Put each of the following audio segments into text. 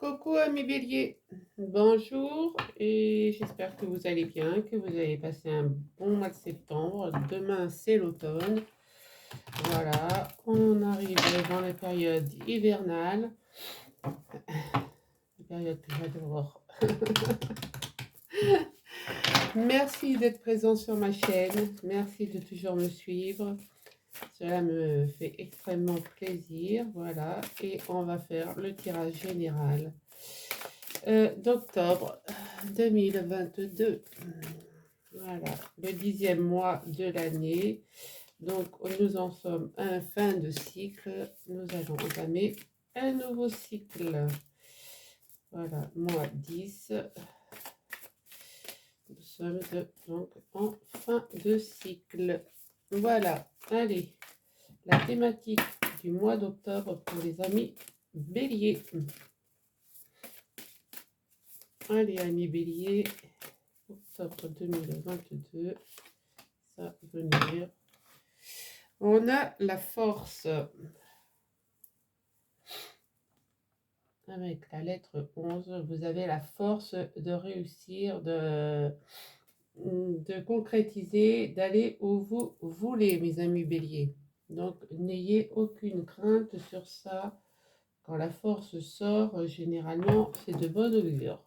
Coucou amis béliers, bonjour et j'espère que vous allez bien, que vous avez passé un bon mois de septembre. Demain c'est l'automne, voilà, on arrive dans la période hivernale, la période que j'adore. Merci d'être présent sur ma chaîne, merci de toujours me suivre, cela me fait extrêmement plaisir, voilà, et on va faire le tirage général d'octobre 2022. Voilà, le 10e mois de l'année. Donc, nous en sommes à la fin de cycle. Nous allons entamer un nouveau cycle. Voilà, mois 10. Nous sommes donc en fin de cycle. Voilà, allez, la thématique du mois d'octobre pour les amis béliers. Allez, amis béliers, octobre 2022, ça va venir. On a la force avec la lettre 11. Vous avez la force de réussir, de concrétiser, d'aller où vous voulez, mes amis béliers. Donc, n'ayez aucune crainte sur ça. Quand la force sort, généralement, c'est de bonne augure.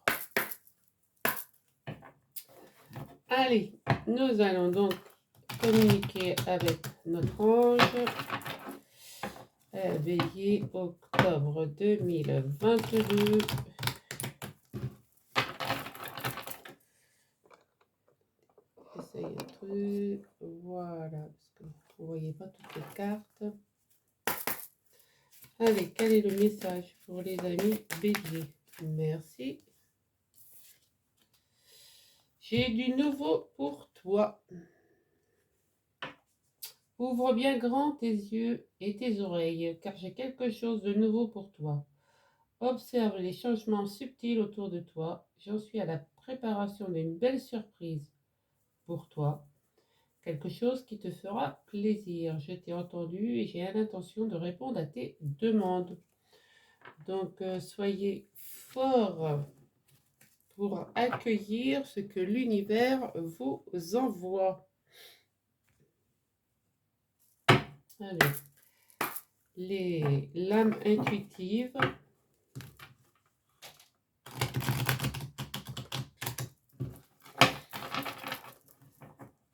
Allez, nous allons donc communiquer avec notre ange. Bélier, octobre 2022. Essaye un truc. Voilà, parce que vous ne voyez pas toutes les cartes. Allez, quel est le message pour les amis béliers? Merci. J'ai du nouveau pour toi. Ouvre bien grand tes yeux et tes oreilles, car j'ai quelque chose de nouveau pour toi. Observe les changements subtils autour de toi. J'en suis à la préparation d'une belle surprise pour toi. Quelque chose qui te fera plaisir. Je t'ai entendu et j'ai l'intention de répondre à tes demandes. Donc, soyez forts pour accueillir ce que l'univers vous envoie. Allez, l'âme intuitive.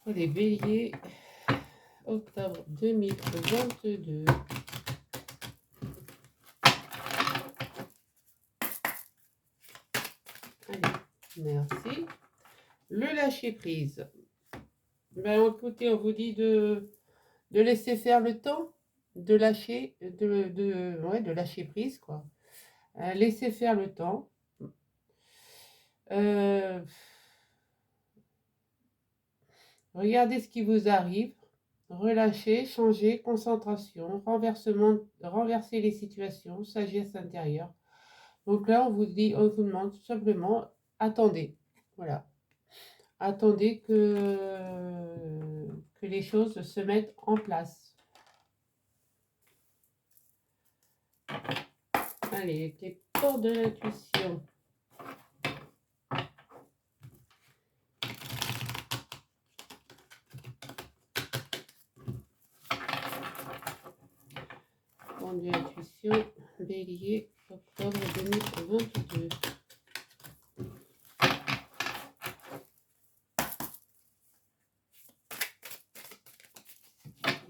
Les béliers, octobre 2022. Allez, merci. Le lâcher prise. Ben, écoutez, on vous dit de laisser faire le temps, de lâcher, de lâcher prise, quoi. Laissez faire le temps. Regardez ce qui vous arrive. Relâchez, changez, concentration, renverser les situations, sagesse intérieure. Donc là, on vous demande tout simplement, attendez. Voilà. Attendez que les choses se mettent en place. Allez, les portes de l'intuition. Porte de l'intuition, bélier, octobre 2022.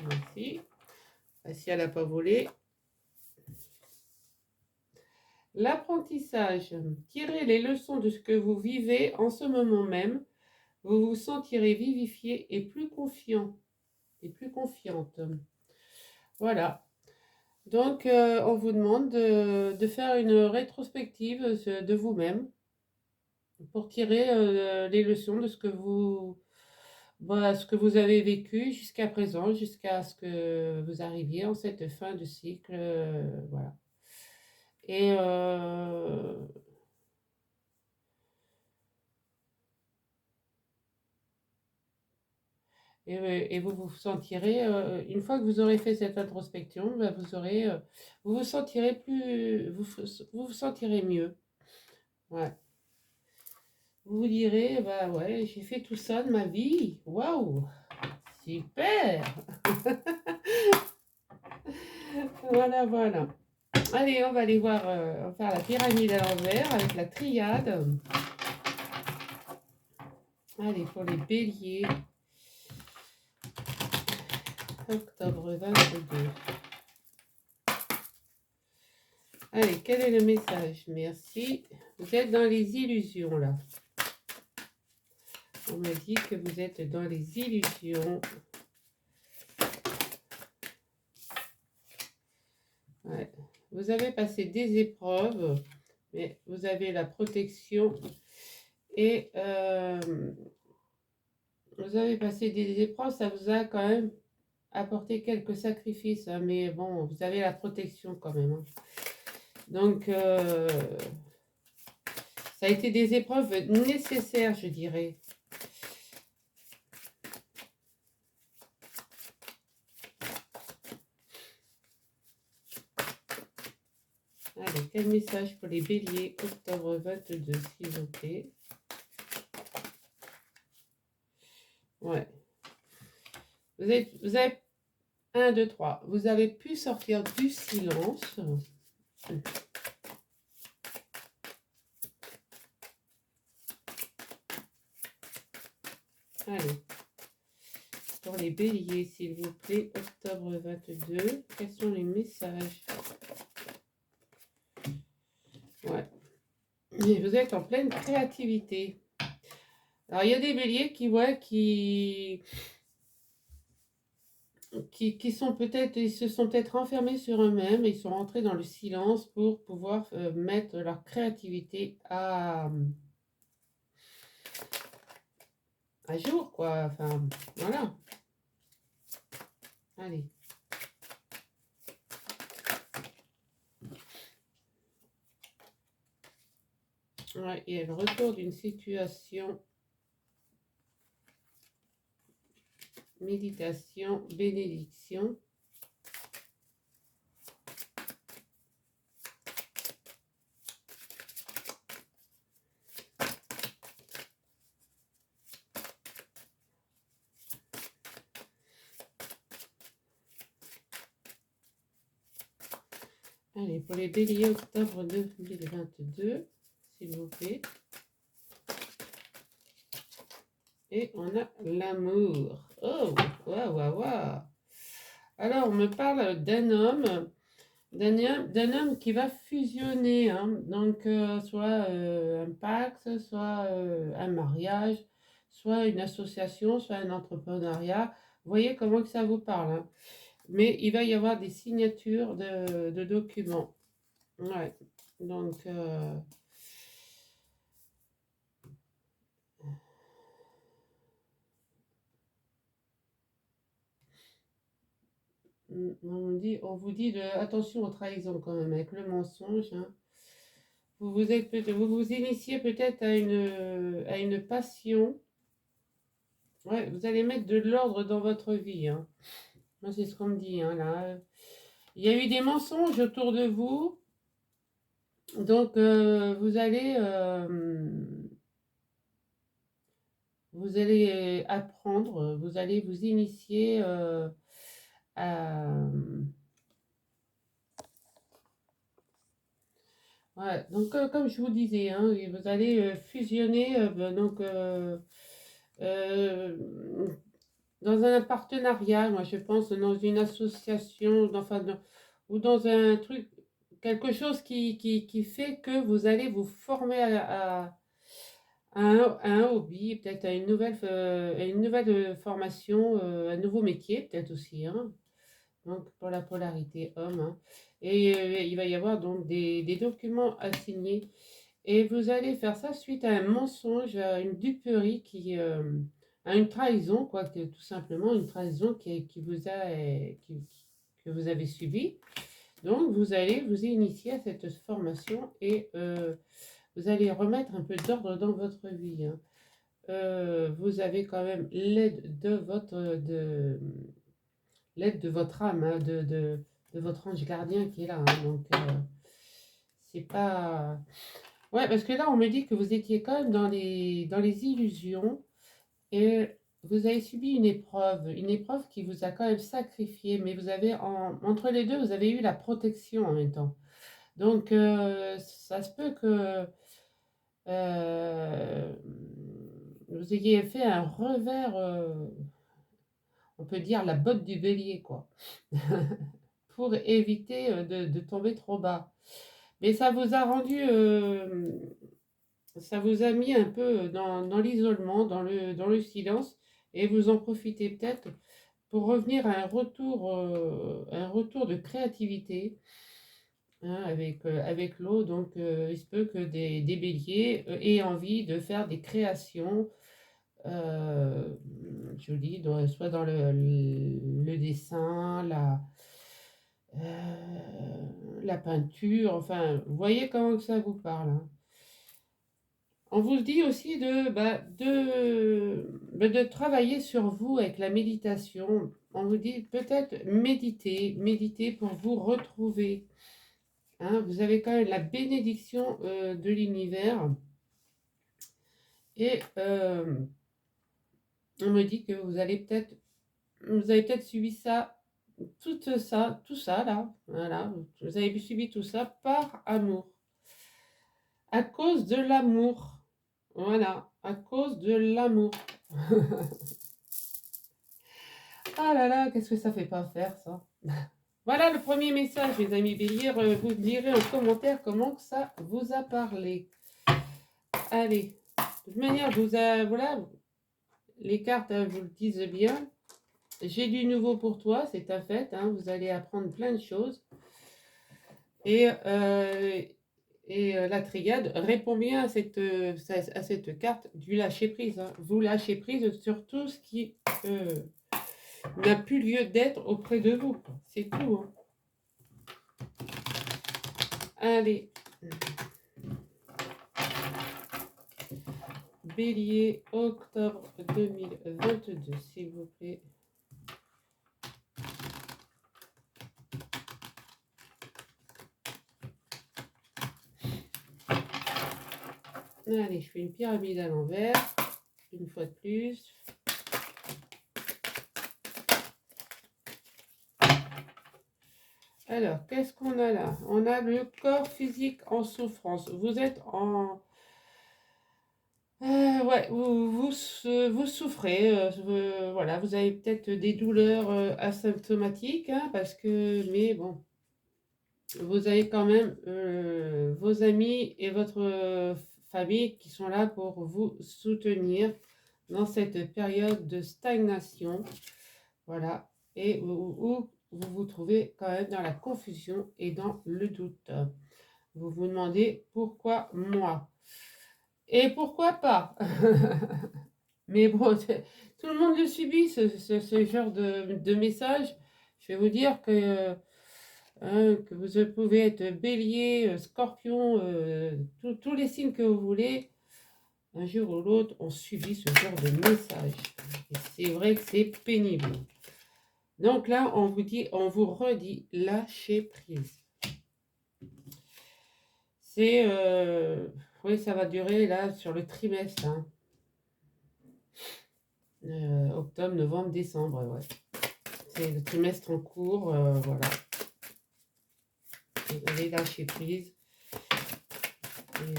Merci. Si elle n'a pas volé. L'apprentissage. Tirez les leçons de ce que vous vivez en ce moment même. Vous vous sentirez vivifié et plus confiant et plus confiante. Voilà. Donc, on vous demande de faire une rétrospective de vous-même pour tirer les leçons de ce que ce que vous avez vécu jusqu'à présent, jusqu'à ce que vous arriviez en cette fin de cycle. Voilà. Et Et vous vous sentirez, une fois que vous aurez fait cette introspection, bah, vous vous sentirez vous vous sentirez mieux. Ouais. Vous vous direz, bah ouais, j'ai fait tout ça de ma vie. Waouh, super. Voilà, voilà. Allez, on va aller voir, on va faire la pyramide à l'envers avec la triade. Allez, pour les béliers, octobre 22. Allez, quel est le message? Merci. Vous êtes dans les illusions, là. On me dit que vous êtes dans les illusions. Ouais. Vous avez passé des épreuves, mais vous avez la protection. Et vous avez passé des épreuves, ça vous a quand même apporté quelques sacrifices. Hein, mais bon, vous avez la protection quand même. Hein. Donc, ça a été des épreuves nécessaires, je dirais. Allez, quel message pour les béliers, octobre 22, s'il vous plaît. Ouais. Vous avez 1, 2, 3. Vous avez pu sortir du silence. Allez. Pour les béliers, s'il vous plaît, octobre 22. Quels sont les messages? Ouais. Et vous êtes en pleine créativité. Alors, il y a des béliers qui sont peut-être, ils se sont peut-être enfermés sur eux-mêmes, ils sont rentrés dans le silence pour pouvoir mettre leur créativité à jour, quoi. Enfin, voilà. Allez. Ouais, il y a le retour d'une situation, méditation, bénédiction. Allez, pour les béliers, octobre 2022, s'il vous plaît. Et on a l'amour. Oh, waouh, waouh, waouh. Alors, on me parle d'un homme qui va fusionner. Hein. Donc, soit un pacte, soit un mariage, soit une association, soit un entrepreneuriat. Vous voyez comment que ça vous parle. Hein. Mais il va y avoir des signatures de documents. Ouais. Donc, on vous dit de attention aux trahisons quand même avec le mensonge. Hein. Vous vous initiez peut-être à une passion. Ouais, vous allez mettre de l'ordre dans votre vie. Hein. Moi, c'est ce qu'on me dit. Hein, là. Il y a eu des mensonges autour de vous. Donc, vous allez apprendre, vous allez vous initier à... Ouais, donc, comme je vous disais, hein, vous allez fusionner euh, dans un partenariat, moi je pense, dans une association, ou dans un truc, quelque chose qui fait que vous allez vous former à un hobby, peut-être à une nouvelle formation, un nouveau métier, peut-être aussi, hein, donc pour la polarité homme. Hein. Et il va y avoir donc des documents à signer. Et vous allez faire ça suite à un mensonge, à une duperie à une trahison, quoi, tout simplement une trahison que vous avez subie. Donc vous allez vous initier à cette formation et vous allez remettre un peu d'ordre dans votre vie. Hein. vous avez quand même l'aide de votre âme, hein, de votre ange gardien qui est là, hein. Donc, c'est pas... Ouais, parce que là, on me dit que vous étiez quand même dans les illusions et vous avez subi une épreuve qui vous a quand même sacrifié, mais vous avez, entre les deux, vous avez eu la protection en même temps. Donc, ça se peut que euh, vous ayez fait un revers, on peut dire la botte du bélier, quoi, pour éviter de tomber trop bas. Mais ça vous a mis un peu dans l'isolement, dans le silence, et vous en profitez peut-être pour revenir à un retour de créativité, hein, avec l'eau. Donc, il se peut que des béliers aient envie de faire des créations euh, jolies, soit dans le dessin, la peinture, enfin, vous voyez comment que ça vous parle, hein. On vous dit aussi de travailler sur vous avec la méditation. On vous dit peut-être méditer pour vous retrouver, hein. Vous avez quand même la bénédiction de l'univers et on me dit que vous avez peut-être suivi tout ça là, voilà. Vous avez suivi tout ça par amour, à cause de l'amour, voilà, à cause de l'amour. Ah là là, qu'est-ce que ça fait pas faire ça? Voilà le premier message, mes amis Bélier. Vous me direz en commentaire comment que ça vous a parlé. Allez, de toute manière, voilà, les cartes vous le disent bien. J'ai du nouveau pour toi, c'est un fait, hein, vous allez apprendre plein de choses. Et, la triade répond bien à cette carte du lâcher-prise, hein. Vous lâchez prise sur tout ce qui n'a plus lieu d'être auprès de vous. C'est tout, hein. Allez. Bélier, octobre 2022, s'il vous plaît. Allez, je fais une pyramide à l'envers, une fois de plus. Alors, qu'est-ce qu'on a là? On a le corps physique en souffrance. Vous êtes en... ouais, vous souffrez. Voilà, vous avez peut-être des douleurs asymptomatiques, hein, mais bon, vous avez quand même vos amis et votre famille qui sont là pour vous soutenir dans cette période de stagnation. Voilà. Et où vous vous trouvez quand même dans la confusion et dans le doute. Vous vous demandez pourquoi moi? Et pourquoi pas? Mais bon, tout le monde le subit, ce genre de message. Je vais vous dire que vous pouvez être bélier, scorpion, tous les signes que vous voulez. Un jour ou l'autre, on subit ce genre de message. Et c'est vrai que c'est pénible. Donc là, on vous redit, lâchez prise. Oui, ça va durer là sur le trimestre, hein. Octobre, novembre, décembre, ouais. C'est le trimestre en cours, voilà. Vous allez lâcher prise. Et,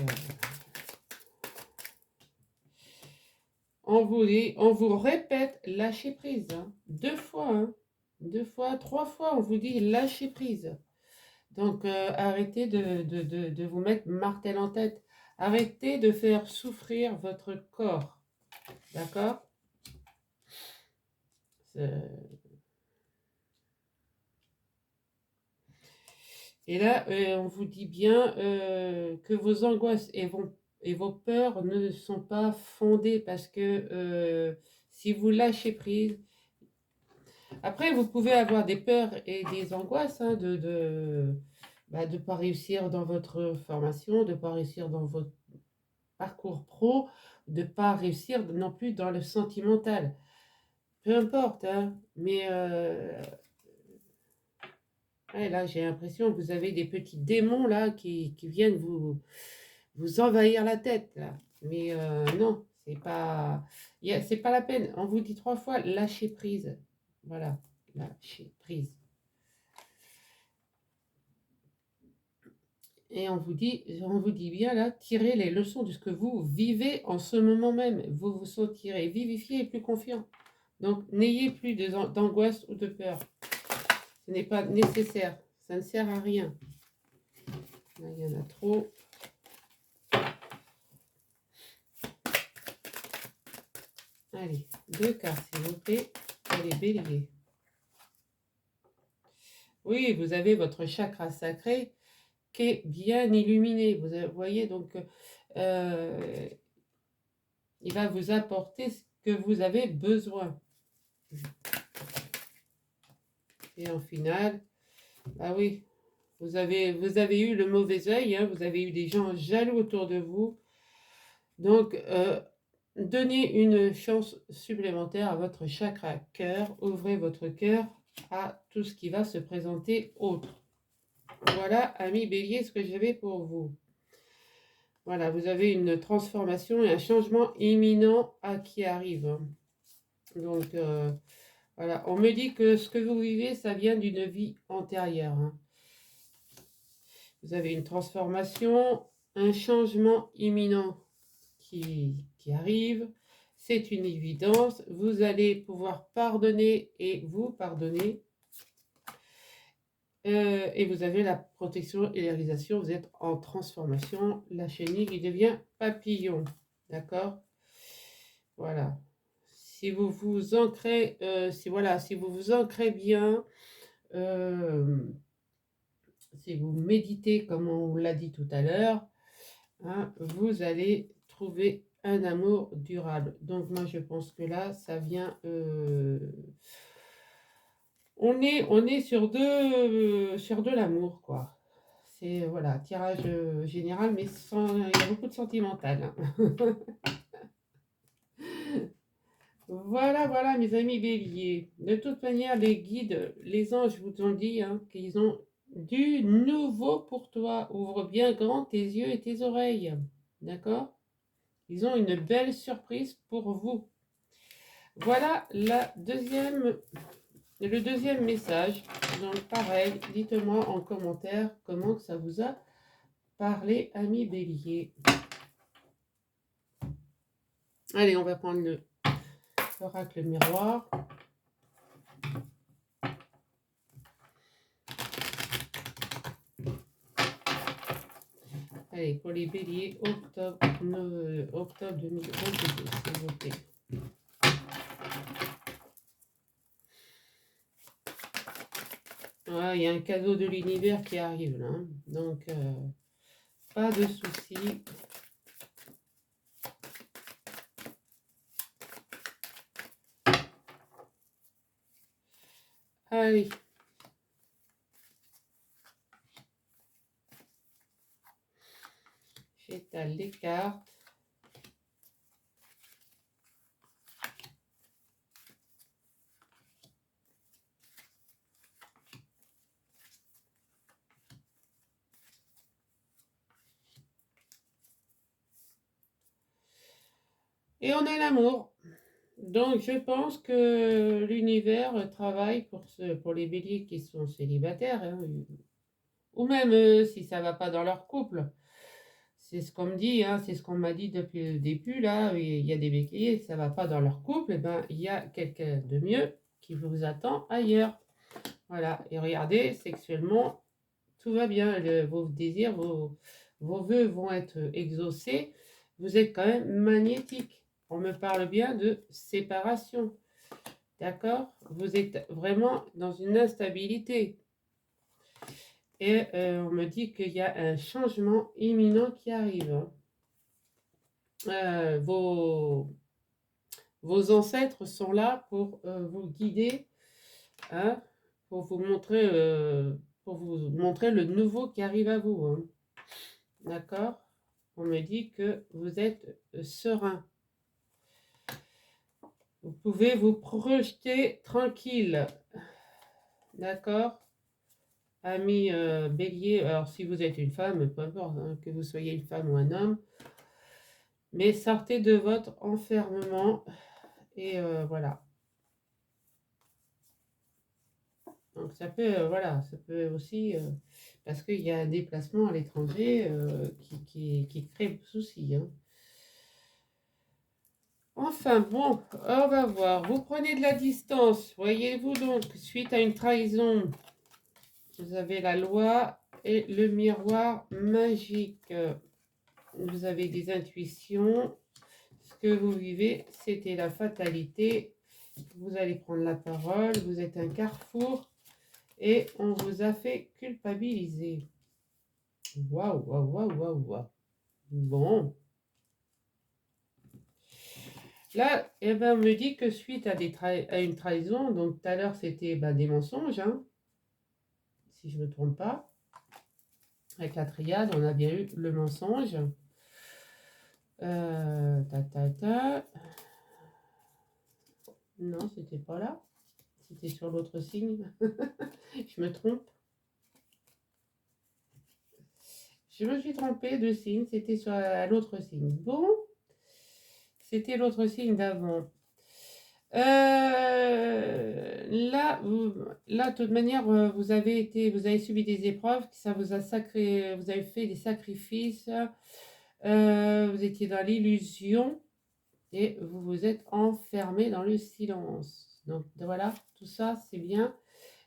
on vous répète, lâcher prise, hein. 2 fois, hein. 2 fois, 3 fois, on vous dit lâcher prise. Donc, arrêtez de vous mettre martel en tête. Arrêtez de faire souffrir votre corps. D'accord? Et là, on vous dit bien que vos angoisses et vos peurs ne sont pas fondées parce que si vous lâchez prise, après vous pouvez avoir des peurs et des angoisses, hein, de pas réussir dans votre formation, de pas réussir dans votre parcours pro, de ne pas réussir non plus dans le sentimental. Peu importe, hein, mais ouais, là, j'ai l'impression que vous avez des petits démons là qui viennent vous envahir la tête là. Mais non, c'est pas la peine. On vous dit 3 fois, lâchez prise. Voilà, lâchez prise. Et on vous dit bien là, tirez les leçons de ce que vous vivez en ce moment même. Vous vous sentirez vivifié et plus confiant. Donc, n'ayez plus d'angoisse ou de peur. Ce n'est pas nécessaire. Ça ne sert à rien. Là, il y en a trop. Allez, 2 cartes, s'il vous plaît. Allez, bélier. Oui, vous avez votre chakra sacré qui est bien illuminé. Vous voyez, donc, il va vous apporter ce que vous avez besoin. Et en finale, bah oui, vous avez eu le mauvais œil, hein, vous avez eu des gens jaloux autour de vous. Donc, donnez une chance supplémentaire à votre chakra cœur. Ouvrez votre cœur à tout ce qui va se présenter autre. Voilà, amis bélier, ce que j'avais pour vous. Voilà, vous avez une transformation et un changement imminent qui arrive. Donc, voilà, on me dit que ce que vous vivez, ça vient d'une vie antérieure. Hein. Vous avez une transformation, un changement imminent qui arrive. C'est une évidence. Vous allez pouvoir pardonner et vous pardonner. Et vous avez la protection et la réalisation. Vous êtes en transformation. La chenille, il devient papillon. D'accord? Voilà. Si vous vous ancrez, si vous vous ancrez bien, si vous méditez comme on l'a dit tout à l'heure, hein, vous allez trouver un amour durable. Donc moi je pense que là ça vient on est sur de l'amour quoi. C'est voilà, tirage général mais il y a beaucoup de sentimental. Hein. Voilà mes amis béliers. De toute manière les guides, les anges vous ont dit hein, qu'ils ont du nouveau pour toi. Ouvre bien grand tes yeux et tes oreilles. D'accord? Ils ont une belle surprise pour vous. Voilà le deuxième message. Donc pareil, dites-moi en commentaire comment ça vous a parlé, amis bélier. Allez, on va prendre l'oracle miroir. Allez, pour les béliers, octobre 2022, s'il vous plaît. Ouais, il y a un cadeau de l'univers qui arrive là. Hein. Donc, pas de soucis. Allez. J'étale les cartes. Et on a l'amour. Donc, je pense que l'univers travaille pour les béliers qui sont célibataires, hein, ou même si ça ne va pas dans leur couple. C'est ce qu'on me dit, hein, c'est ce qu'on m'a dit depuis le début, là, il y a des béliers, ça ne va pas dans leur couple, et ben, il y a quelqu'un de mieux qui vous attend ailleurs. Voilà, et regardez, sexuellement, tout va bien, vos désirs, vos vœux vont être exaucés, vous êtes quand même magnétique. On me parle bien de séparation. D'accord? Vous êtes vraiment dans une instabilité. Et on me dit qu'il y a un changement imminent qui arrive. Vos ancêtres sont là pour vous guider, hein, pour vous montrer le nouveau qui arrive à vous. Hein. D'accord? on me dit que vous êtes serein. Vous pouvez vous projeter tranquille. D'accord? Ami Bélier, alors si vous êtes une femme, peu importe, hein, que vous soyez une femme ou un homme, mais sortez de votre enfermement et voilà. Donc ça peut, voilà, ça peut aussi, parce qu'il y a un déplacement à l'étranger qui crée souci. Hein. Enfin bon, on va voir. Vous prenez de la distance, voyez-vous donc, suite à une trahison, vous avez la loi et le miroir magique. Vous avez des intuitions. Ce que vous vivez, c'était la fatalité. Vous allez prendre la parole, vous êtes un carrefour et on vous a fait culpabiliser. Waouh, waouh, waouh, waouh, waouh. Bon. Là, eh ben, on me dit que suite à, à une trahison, donc tout à l'heure c'était des mensonges, hein, si je ne me trompe pas. Avec la triade, on a bien eu le mensonge. Ta. Non, c'était pas là. C'était sur l'autre signe. Je me trompe. Je me suis trompée de signe. C'était sur l'autre signe. Bon, c'était l'autre signe d'avant. Là, de toute manière, vous avez subi des épreuves, ça vous a sacré, vous avez fait des sacrifices, vous étiez dans l'illusion et vous vous êtes enfermé dans le silence. Donc voilà, tout ça, c'est bien.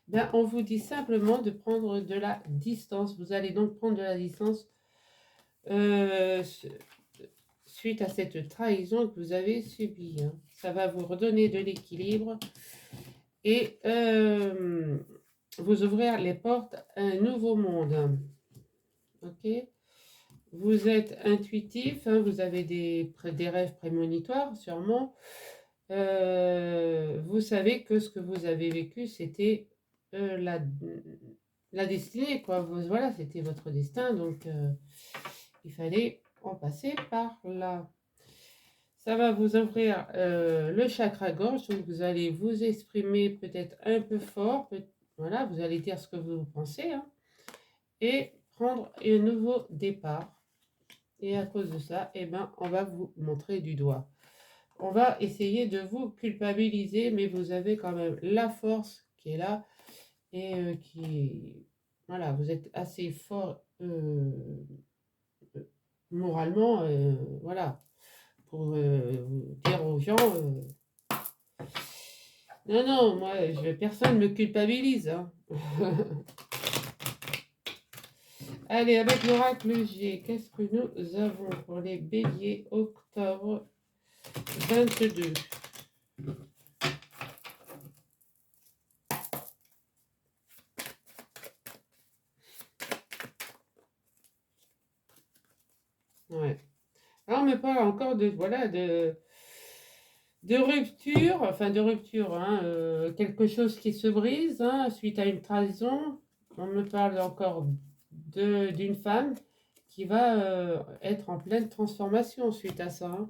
Ben, on vous dit simplement de prendre de la distance. Vous allez donc prendre de la distance suite à cette trahison que vous avez subie. Hein. Ça va vous redonner de l'équilibre et vous ouvrir les portes à un nouveau monde. Ok? Vous êtes intuitif, hein, vous avez des rêves prémonitoires sûrement. Vous savez que ce que vous avez vécu, c'était la destinée, quoi. Voilà, c'était votre destin, donc il fallait en passer par là. Ça va vous ouvrir le chakra gorge, donc vous allez vous exprimer peut-être un peu fort, voilà, vous allez dire ce que vous pensez, hein, et prendre un nouveau départ. Et à cause de ça, eh ben, on va vous montrer du doigt. On va essayer de vous culpabiliser, mais vous avez quand même la force qui est là et voilà, vous êtes assez fort moralement, voilà, pour dire aux gens, non, moi, personne ne me culpabilise. Hein. Allez, avec l'oracle G, qu'est-ce que nous avons pour les béliers octobre 22? Ouais. Alors, on me parle encore de, voilà, de rupture, enfin de rupture, hein, quelque chose qui se brise hein, suite à une trahison. On me parle encore d'une femme qui va être en pleine transformation suite à ça. Hein.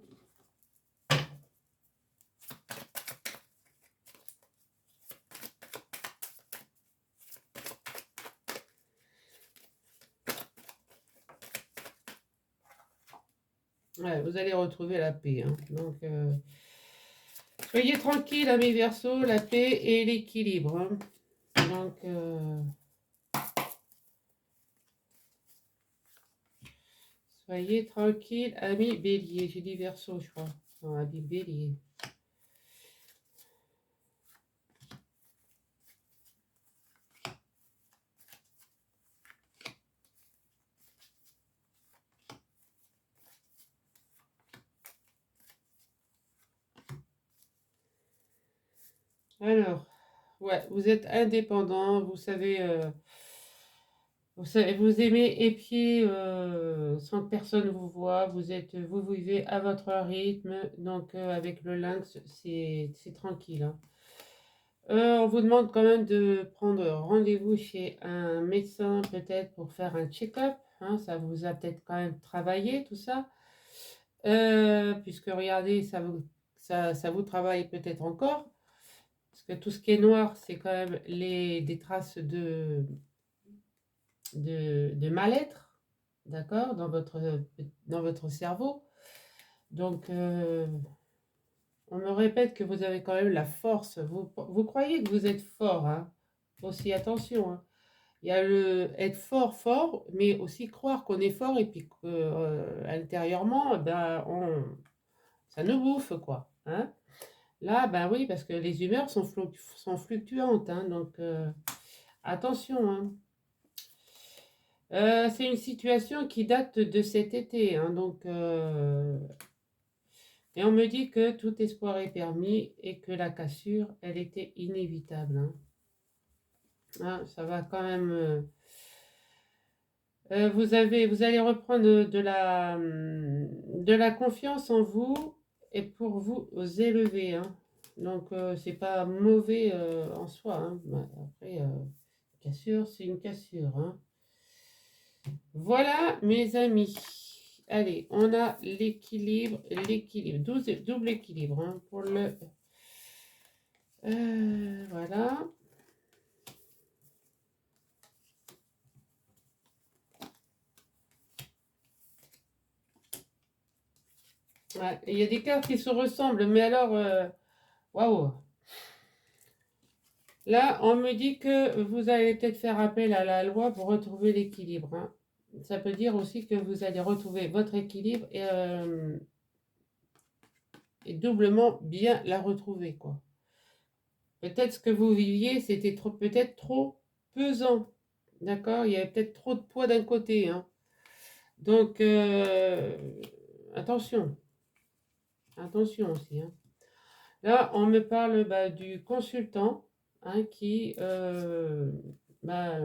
Ouais, vous allez retrouver la paix. Hein. Donc, soyez tranquille, amis Verseaux, la paix et l'équilibre. Hein. Donc, soyez tranquille, amis Bélier. J'ai dit Verseau, je crois. Non, amis Bélier. Alors, ouais, vous êtes indépendant, vous savez, vous aimez épier sans que personne vous voit, vous vivez à votre rythme, donc avec le lynx, c'est tranquille. Hein. On vous demande quand même de prendre rendez-vous chez un médecin peut-être pour faire un check-up, hein, ça vous a peut-être quand même travaillé tout ça. Puisque regardez, ça vous travaille peut-être encore. Parce que tout ce qui est noir, c'est quand même des traces de mal-être, d'accord, dans votre cerveau. Donc, on me répète que vous avez quand même la force. Vous croyez que vous êtes fort, hein. Aussi, attention, hein. Il y a le être fort, fort, mais aussi croire qu'on est fort et puis que intérieurement, ben, ça nous bouffe, quoi, hein. Là, ben oui, parce que les humeurs sont fluctuantes, hein, donc attention, hein. C'est une situation qui date de cet été, hein, donc et on me dit que tout espoir est permis et que la cassure, elle était inévitable, hein. Ah, ça va quand même. Vous allez reprendre de la confiance en vous et pour vous élever, hein. Donc, c'est pas mauvais en soi, hein. Bah, après, cassure, c'est une cassure, hein. Voilà, mes amis. Allez, on a l'équilibre, double équilibre, hein, pour le. Voilà. Ouais, il y a des cartes qui se ressemblent, mais alors, waouh. Là, on me dit que vous allez peut-être faire appel à la loi pour retrouver l'équilibre, hein. Ça peut dire aussi que vous allez retrouver votre équilibre et doublement bien la retrouver, quoi. Peut-être ce que vous viviez, c'était peut-être trop pesant, d'accord? Il y avait peut-être trop de poids d'un côté, hein. Donc, attention, attention aussi, hein. Là, on me parle bah, du consultant, hein, qui bah,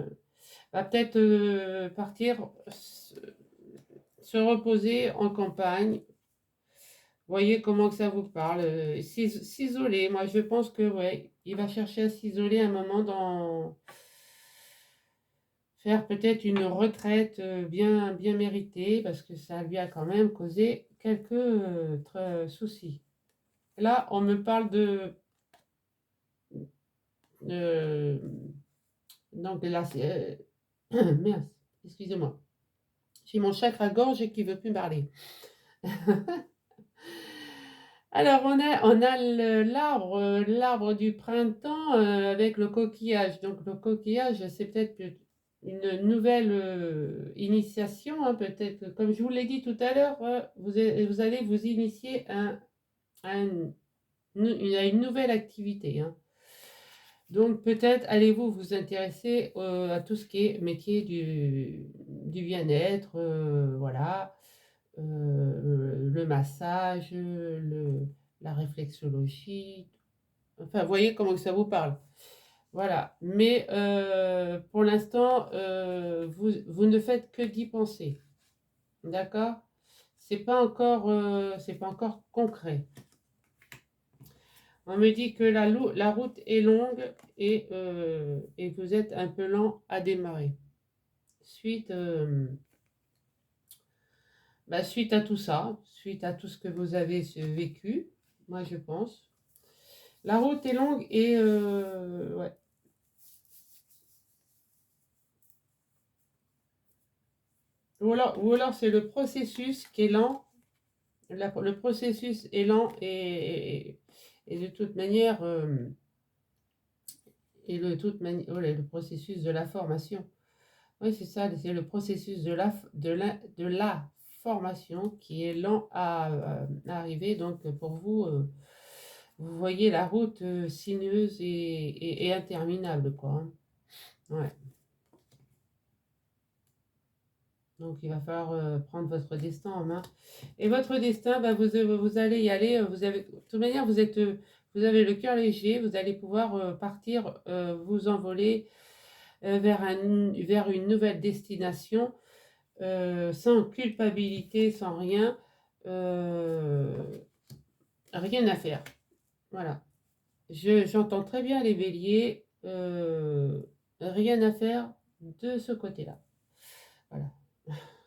va peut-être partir se reposer en campagne. Voyez comment que ça vous parle. S'isoler. Moi, je pense que ouais, il va chercher à s'isoler un moment faire peut-être une retraite bien méritée parce que ça lui a quand même causé quelques soucis. Là, on me parle de donc là, mince, excusez-moi. J'ai mon chakra-gorge qui veut plus parler. Alors, on a l'arbre du printemps avec le coquillage. Donc, le coquillage, c'est peut-être une nouvelle initiation, hein, peut-être. Comme je vous l'ai dit tout à l'heure, vous allez vous initier à une nouvelle activité, hein. Donc, peut-être allez-vous vous intéresser à tout ce qui est métier du bien-être, voilà. Le massage, la réflexologie. Enfin, vous voyez comment ça vous parle. Voilà. Mais pour l'instant, vous ne faites que d'y penser. D'accord? C'est pas encore concret. On me dit que la route est longue et vous êtes un peu lent à démarrer. Suite, suite à tout ça, suite à tout ce que vous avez vécu, moi je pense. La route est longue et ouais. Ou alors c'est le processus qui est lent. Le processus est lent et de toute manière, le processus de la formation. Oui, c'est ça, c'est le processus de la formation qui est lent à arriver. Donc pour vous, vous voyez la route sinueuse et interminable, quoi, hein. Ouais. Donc il va falloir prendre votre destin en main. Et votre destin, bah, vous allez y aller. De toute manière, vous avez le cœur léger. Vous allez pouvoir partir, vous envoler vers une nouvelle destination sans culpabilité, sans rien. Rien à faire. Voilà. J'entends très bien les béliers. Rien à faire de ce côté-là. Voilà.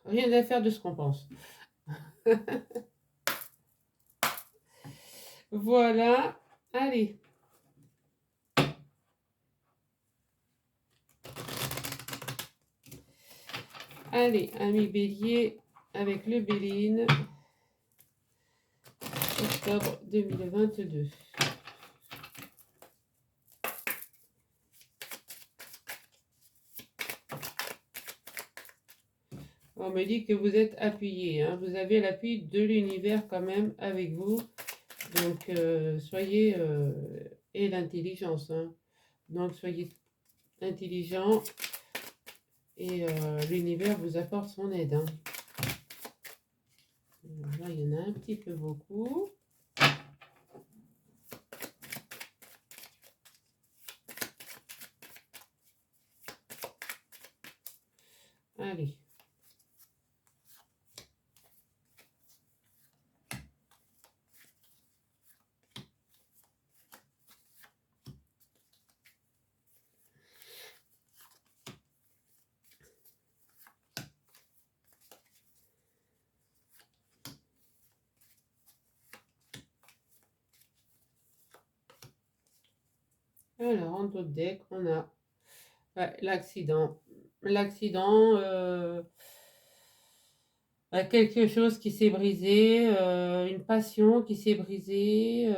Rien à faire de ce qu'on pense. Voilà. Allez. Allez, ami Bélier, avec le Béline, octobre 2022. On me dit que vous êtes appuyé, hein. Vous avez l'appui de l'univers quand même avec vous. Donc, soyez... et l'intelligence, hein. Donc, soyez intelligent et l'univers vous apporte son aide, hein. Là, il y en a un petit peu beaucoup. Allez. Alors, en d'autres deck, on a l'accident. L'accident, quelque chose qui s'est brisé, une passion qui s'est brisée.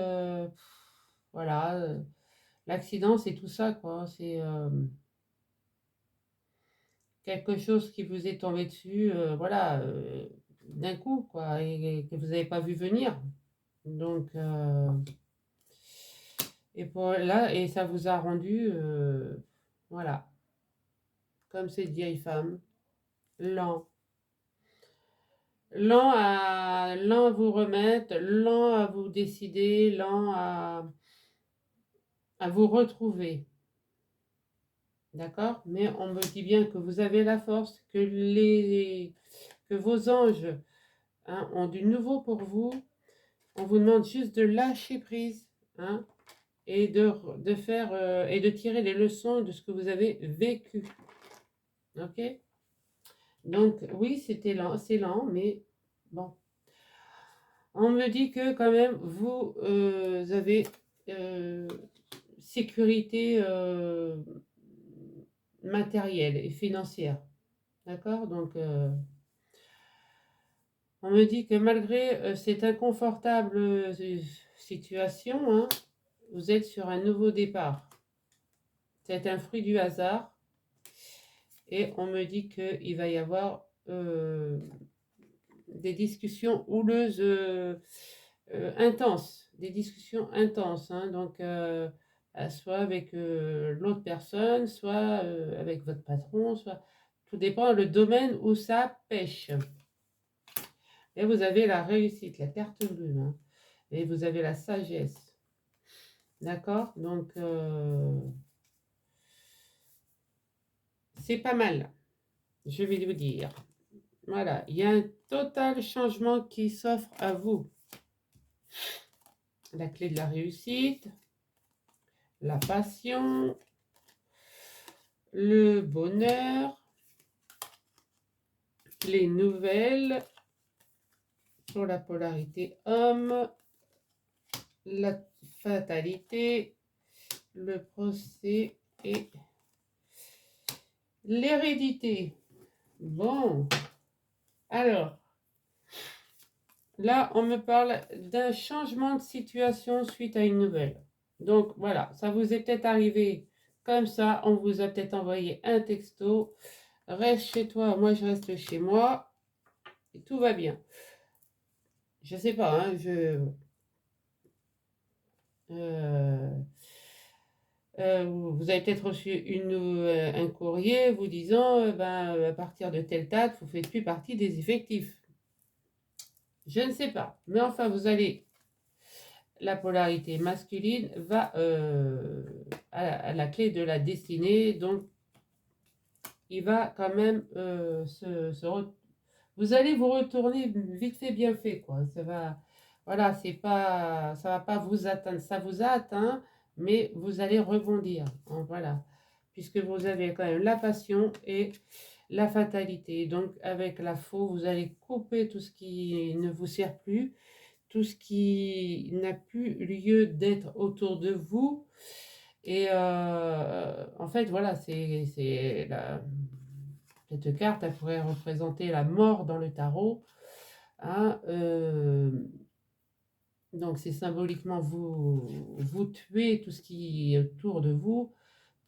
Voilà. L'accident, c'est tout ça, quoi. C'est quelque chose qui vous est tombé dessus, voilà, d'un coup, quoi, et que vous n'avez pas vu venir. Donc, et pour là, et ça vous a rendu, voilà, comme cette vieille femme, lent. Lent à vous remettre, lent à vous décider, lent à vous retrouver. D'accord? Mais on me dit bien que vous avez la force, que vos anges, hein, ont du nouveau pour vous. On vous demande juste de lâcher prise, hein, et de faire et de tirer les leçons de ce que vous avez vécu. Ok? Donc oui, c'est lent, mais bon. On me dit que quand même vous avez sécurité matérielle et financière. D'accord? Donc on me dit que malgré cette inconfortable situation, hein, vous êtes sur un nouveau départ. C'est un fruit du hasard. Et on me dit qu'il va y avoir des discussions houleuses intenses. Des discussions intenses, hein, donc soit avec l'autre personne, soit avec votre patron, soit... Tout dépend le domaine où ça pêche. Et vous avez la réussite, la carte bleue, hein, et vous avez la sagesse. D'accord? Donc, c'est pas mal, je vais vous dire. Voilà, il y a un total changement qui s'offre à vous. La clé de la réussite, la passion, le bonheur, les nouvelles sur la polarité homme, la fatalité, le procès et l'hérédité. Bon, alors, là, on me parle d'un changement de situation suite à une nouvelle. Donc, voilà, ça vous est peut-être arrivé comme ça. On vous a peut-être envoyé un texto. Reste chez toi, moi je reste chez moi. Et tout va bien. Je sais pas, hein, vous avez peut-être reçu un courrier vous disant à partir de telle date, vous ne faites plus partie des effectifs. Je ne sais pas. Mais enfin, vous allez... La polarité masculine va à la clé de la destinée. Donc, il va quand même vous allez vous retourner vite fait, bien fait, quoi. Ça va... Voilà, c'est pas... Ça va pas vous atteindre. Ça vous a atteint, mais vous allez rebondir. Hein, voilà. Puisque vous avez quand même la passion et la fatalité. Donc, avec la faux, vous allez couper tout ce qui ne vous sert plus, tout ce qui n'a plus lieu d'être autour de vous. Et en fait, voilà, cette carte, elle pourrait représenter la mort dans le tarot. Hein, donc, c'est symboliquement vous tuez tout ce qui est autour de vous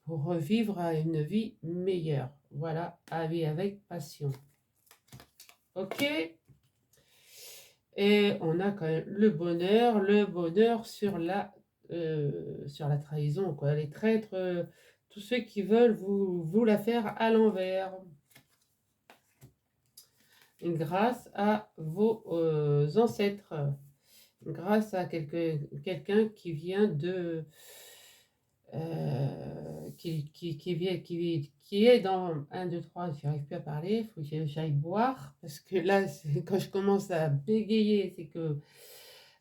pour revivre à une vie meilleure. Voilà, à vie avec passion. Ok? Et on a quand même le bonheur sur la trahison, quoi. Les traîtres, tous ceux qui veulent vous la faire à l'envers. Grâce à vos ancêtres, grâce à quelqu'un qui vient de... qui est dans 1, 2, 3, je n'arrive plus à parler, il faut que j'aille boire, parce que là, quand je commence à bégayer, c'est que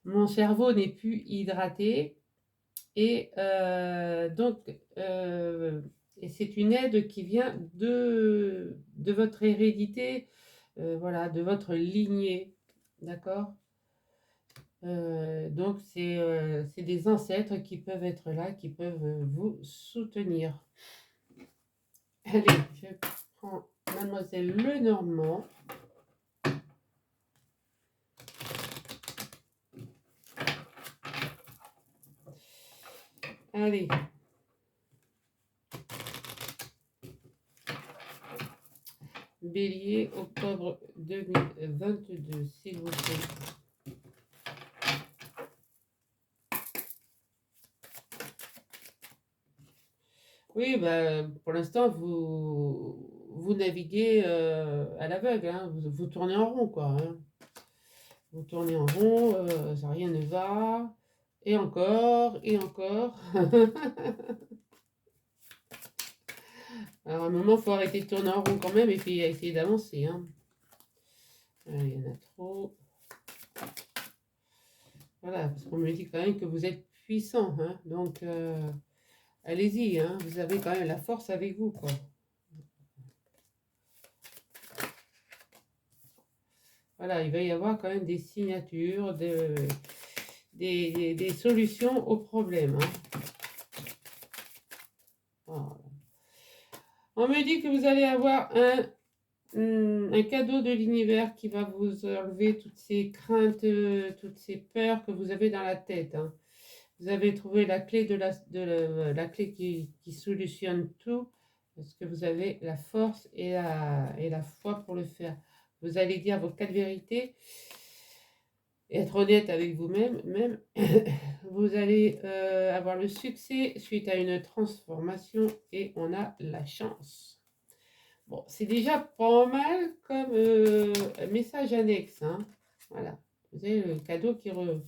mon cerveau n'est plus hydraté. Et donc, et c'est une aide qui vient de votre hérédité, voilà, de votre lignée, d'accord? Donc, c'est des ancêtres qui peuvent être là, qui peuvent vous soutenir. Allez, je prends Mademoiselle Lenormand. Allez. Bélier, octobre 2022, s'il vous plaît. Oui, bah, pour l'instant, vous naviguez à l'aveugle, hein. Vous tournez en rond, quoi. Hein. Vous tournez en rond, ça rien ne va. Et encore, et encore. Alors, à un moment, il faut arrêter de tourner en rond quand même et puis essayer d'avancer. Hein. Il y en a trop. Voilà, parce qu'on me dit quand même que vous êtes puissant. Hein. Donc, allez-y, hein. Vous avez quand même la force avec vous, quoi. Voilà, il va y avoir quand même des signatures, des solutions aux problèmes. Hein. Voilà. On me dit que vous allez avoir un cadeau de l'univers qui va vous enlever toutes ces craintes, toutes ces peurs que vous avez dans la tête. Hein. Vous avez trouvé la clé la clé qui solutionne tout, parce que vous avez la force et la foi pour le faire. Vous allez dire vos 4 vérités, et être honnête avec vous-même, même, vous allez avoir le succès suite à une transformation et on a la chance. Bon, c'est déjà pas mal comme message annexe. Hein. Voilà, vous avez le cadeau qui revient.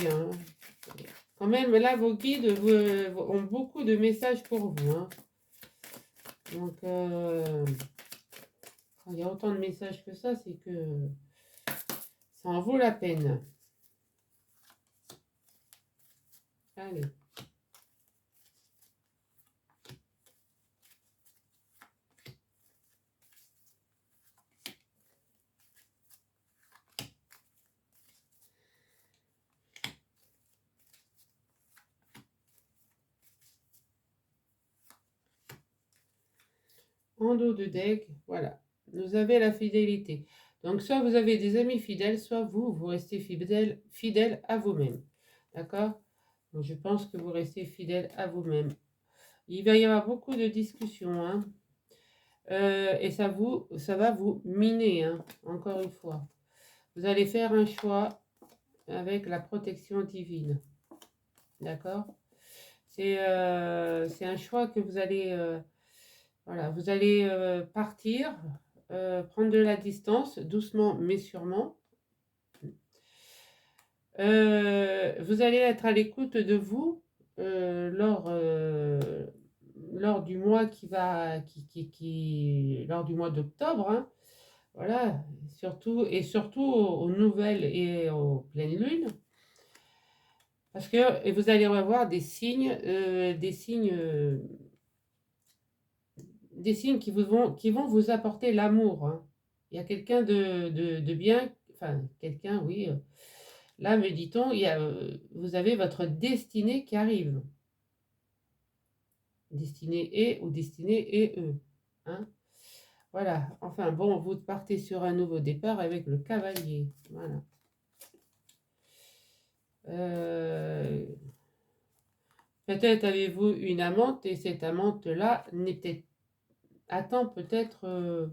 Hein. Quand même, là, vos guides ont beaucoup de messages pour vous. Hein. Donc, quand il y a autant de messages que ça, c'est que ça en vaut la peine. Allez. En dos de deck, voilà. Vous avez la fidélité. Donc, soit vous avez des amis fidèles, soit vous restez fidèle à vous-même. D'accord? Donc, je pense que vous restez fidèle à vous-même. Il va y avoir beaucoup de discussions. Hein. Et ça va vous miner, hein, encore une fois. Vous allez faire un choix avec la protection divine. D'accord? C'est un choix que vous allez... voilà, vous allez partir, prendre de la distance, doucement mais sûrement. Vous allez être à l'écoute de vous lors du mois lors du mois d'octobre. Hein. Voilà, surtout aux nouvelles et aux pleines lunes. Parce que vous allez avoir des signes des signes qui vont vous apporter l'amour, hein. Il y a quelqu'un de bien, enfin, quelqu'un, oui. Là, me dit-on, vous avez votre destinée qui arrive. Destinée et ou destinée et eux. Hein. Voilà. Enfin, bon, vous partez sur un nouveau départ avec le cavalier. Voilà. Peut-être avez-vous une amante et cette amante-là attend peut-être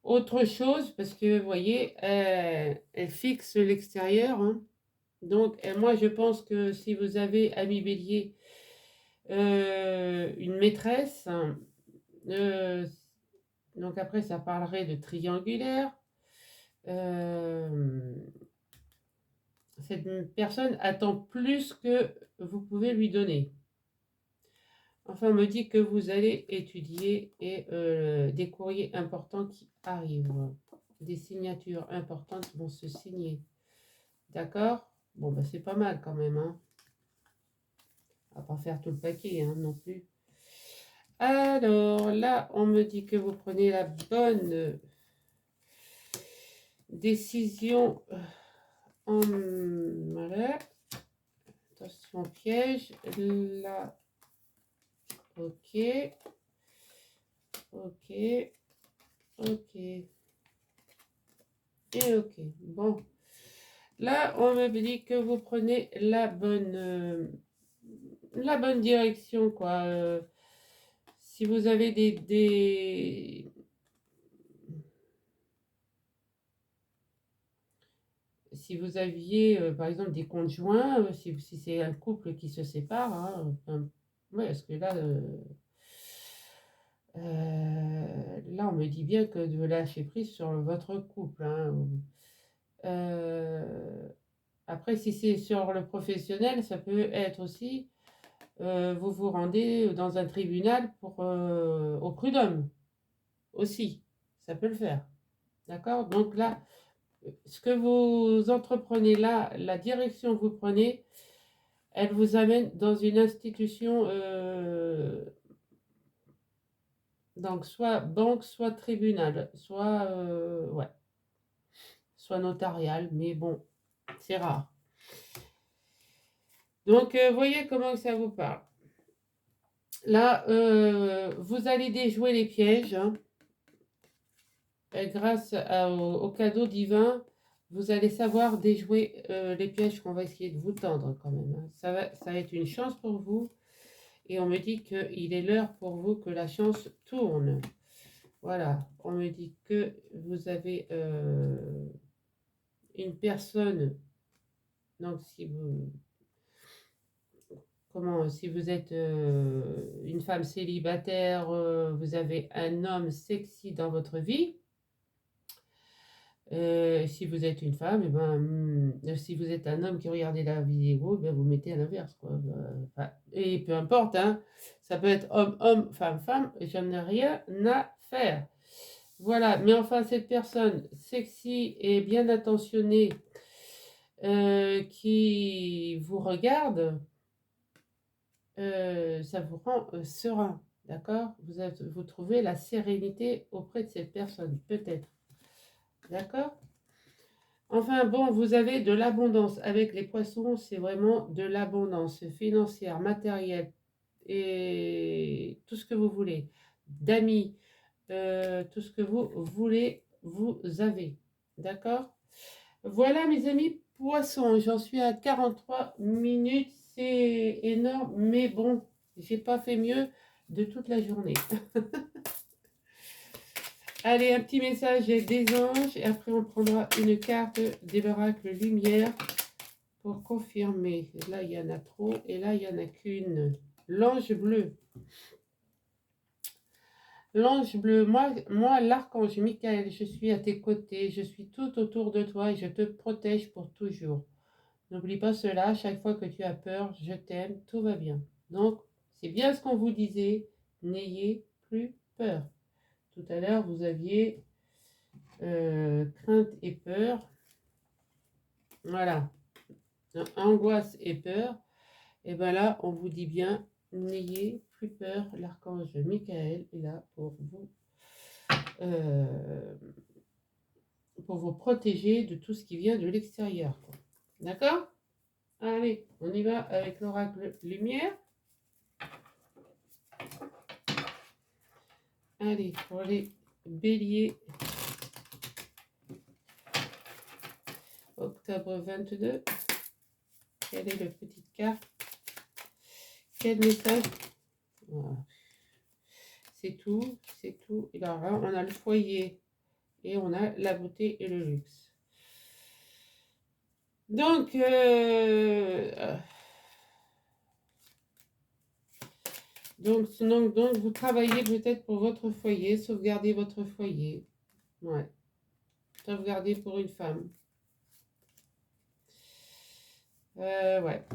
autre chose parce que, vous voyez, elle fixe l'extérieur. Hein. Donc, moi, je pense que si vous avez, ami Bélier, une maîtresse, hein, donc après, ça parlerait de triangulaire. Cette personne attend plus que vous pouvez lui donner. Enfin, on me dit que vous allez étudier et des courriers importants qui arrivent. Des signatures importantes vont se signer. D'accord? Bon, bah, c'est pas mal quand même. Hein. On va pas faire tout le paquet hein, non plus. Alors, là, on me dit que vous prenez la bonne décision. Voilà. Attention, piège. Là. Ok. Ok. Ok. Et ok. Bon. Là, on me dit que vous prenez la bonne direction, quoi. Si vous avez si vous aviez, par exemple, des conjoints, si c'est un couple qui se sépare, hein, ouais, parce que là, là, on me dit bien que de lâcher prise sur votre couple. Hein. Après, si c'est sur le professionnel, ça peut être aussi, vous vous rendez dans un tribunal au prud'homme aussi. Ça peut le faire. D'accord? Donc là, ce que vous entreprenez là, la direction que vous prenez, elle vous amène dans une institution, donc soit banque, soit tribunal, ouais, soit notarial, mais bon, c'est rare. Donc, voyez comment ça vous parle. Là, vous allez déjouer les pièges. Hein. Grâce au cadeau divin, vous allez savoir déjouer les pièges qu'on va essayer de vous tendre quand même. Hein. Ça va être une chance pour vous. Et on me dit qu'il est l'heure pour vous que la chance tourne. Voilà, on me dit que vous avez une personne, donc si vous êtes une femme célibataire, vous avez un homme sexy dans votre vie. Si vous êtes une femme, si vous êtes un homme qui regardait la vidéo, vous mettez à l'inverse. Et peu importe, hein, ça peut être homme, homme, femme, femme, j'en ai rien à faire. Voilà, mais enfin, cette personne sexy et bien attentionnée qui vous regarde, ça vous rend serein, d'accord? Vous trouvez la sérénité auprès de cette personne, peut-être, d'accord? Enfin bon, vous avez de l'abondance. Avec les poissons, c'est vraiment de l'abondance financière, matérielle et tout ce que vous voulez. D'amis, tout ce que vous voulez, vous avez. D'accord? Voilà mes amis poissons, j'en suis à 43 minutes, c'est énorme, mais bon, j'ai pas fait mieux de toute la journée. Allez, un petit message des anges et après on prendra une carte des oracles lumière pour confirmer. Là, il y en a trop et là, il n'y en a qu'une. L'ange bleu. L'ange bleu, moi l'archange Michael, je suis à tes côtés, je suis tout autour de toi et je te protège pour toujours. N'oublie pas cela, chaque fois que tu as peur, je t'aime, tout va bien. Donc, c'est bien ce qu'on vous disait, n'ayez plus peur. Tout à l'heure, vous aviez crainte et peur. Voilà, angoisse et peur. Et bien là, on vous dit bien, n'ayez plus peur, l'archange Michael est là pour vous protéger de tout ce qui vient de l'extérieur. D'accord? Allez, on y va avec l'oracle lumière. Allez, pour les béliers, octobre 22, quelle est le petite carte? Quel message? Voilà. C'est tout, c'est tout. Et alors là, on a le foyer et on a la beauté et le luxe. Donc, donc, vous travaillez peut-être pour votre foyer, sauvegarder votre foyer. Ouais. Sauvegarder pour une femme. Ouais.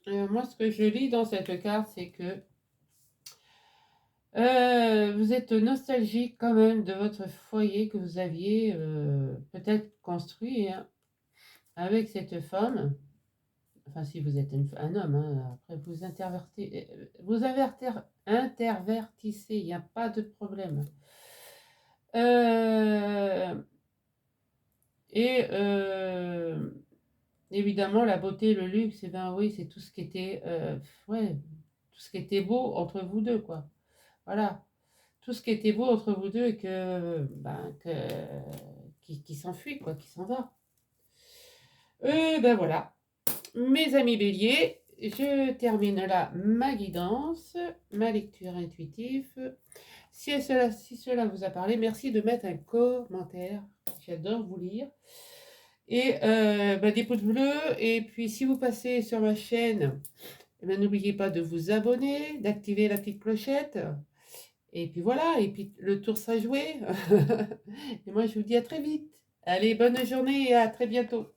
Moi, ce que je lis dans cette carte, c'est que vous êtes nostalgique quand même de votre foyer que vous aviez peut-être construit hein, avec cette femme. Enfin, si vous êtes un homme, hein, après vous intervertissez, il n'y a pas de problème. Et évidemment, la beauté, le luxe, eh ben oui, c'est tout ce qui était, ouais, tout ce qui était beau entre vous deux, quoi. Voilà, tout ce qui était beau entre vous deux et qui s'enfuit, quoi, qui s'en va. Ben voilà, mes amis béliers, je termine là ma guidance, ma lecture intuitive. Si cela vous a parlé, merci de mettre un commentaire. J'adore vous lire. Et des pouces bleus. Et puis, si vous passez sur ma chaîne, n'oubliez pas de vous abonner, d'activer la petite clochette. Et puis voilà, et puis le tour sera joué. Et moi, je vous dis à très vite. Allez, bonne journée et à très bientôt.